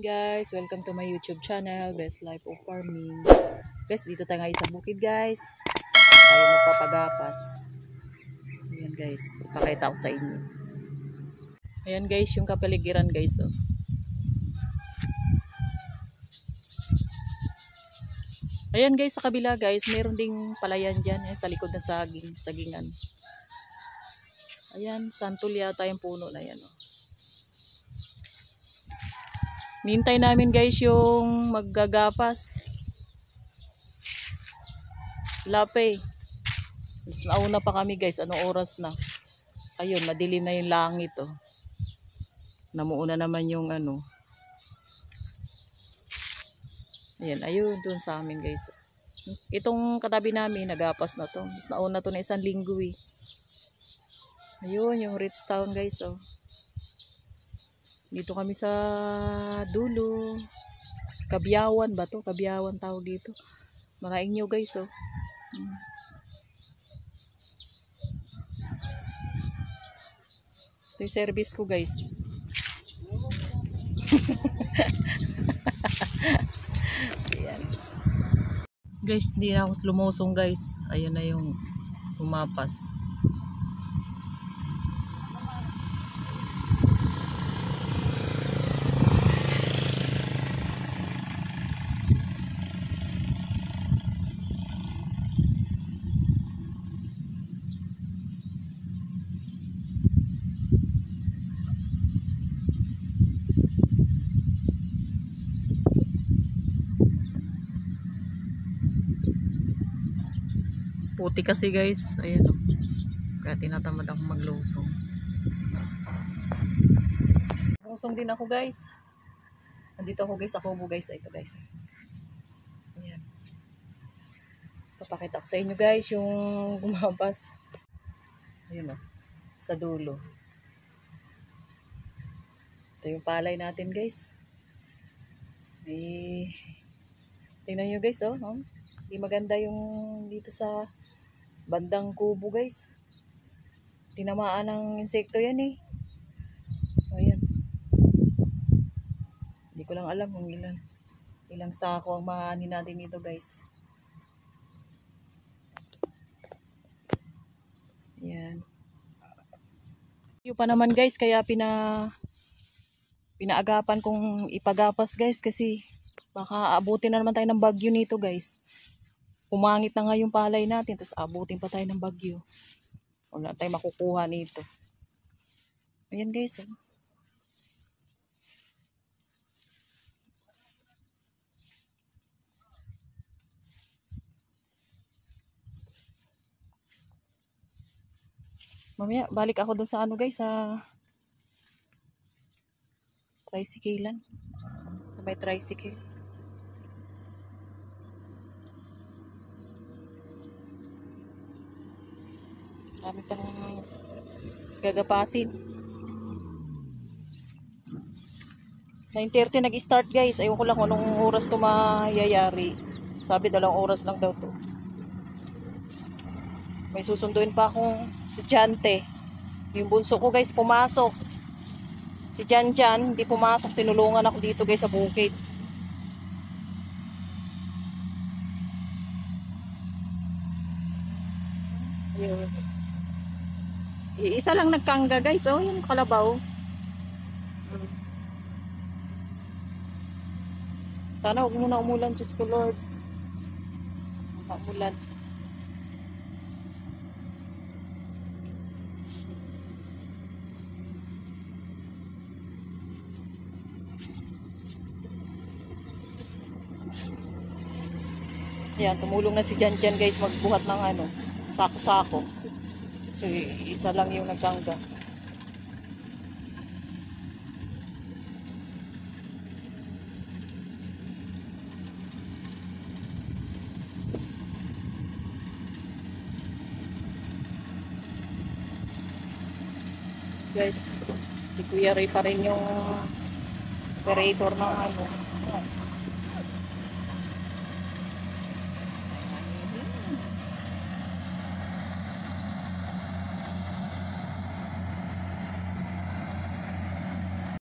morning guys, welcome to my YouTube channel, Best Life of Farming. Guys, dito tayo ngayon sa bukid guys. Tayo magpapagapas. Ayan guys, ipakita ko sa inyo. Ayan guys, yung kapaligiran guys. Oh. Ayan guys, sa kabila guys, meron ding palayan dyan sa likod ng sagingan. Ayan, santol yata yung puno na yan. Oh. Nintay namin guys yung maggagapas. Lape. Mas nauna pa kami guys. Anong oras na? Ayun, madilim na yung langit oh. Namuuna naman yung ano. Ayan, ayun dun sa amin guys. Itong katabi namin, nagapas na to. Mas nauna to na 1 linggo eh. Ayun, yung rich town guys oh. Dito kami sa dulo. Kabyawan ba to? Kabyawan tawag dito. Maraing nyo guys oh. Ito yung service ko guys. Ayan. Guys, hindi na ako lumusong guys. Ayan na yung pumapas. Puti kasi guys, ayan o. Kaya tinatamad ako maglusong. Lusong din ako guys. Nandito ako guys, ako guys. Ito guys. Ayan. Papakita ko sa inyo guys yung gumabas. Ayan o. Sa dulo. Ito yung palay natin guys. Tingnan nyo guys oh. Hindi maganda yung dito sa bandang kubo guys. Tinamaan ng insekto yan eh. Ayan. Hindi ko lang alam kung ilang sako ang maani natin dito guys. Ayan. Yung pa naman guys, kaya pinaagapan kong ipagapas guys kasi baka abutin na naman tayo ng bagyo nito guys. Pumangit na nga yung palay natin, tapos abutin pa tayo ng bagyo. Wala tayong makukuha nito. Ayan guys. Oh. Mamaya, balik ako dun sa ano guys, sa tricyclean. Sa may tricycle. Kami pang gagapasin. 9:30 nag-start guys. Ayun ko lang kung anong oras to mayayari. Sabi 2 oras lang daw to. May susunduin pa akong estudyante. Yung bunso ko guys pumasok. Si Jan hindi pumasok. Tinulungan ako dito guys sa bukid. Ayun. Isa lang nagkangga guys. Oh, yung kalabaw. Sana huwag muna umulan. Diyos ko Lord. Umulan. Ayan, tumulong na si Jan guys magbuhat ng ano, sako-sako. So, isa lang yung nagkangga. Guys, si Kuya Ray pa rin yung operator ng ano.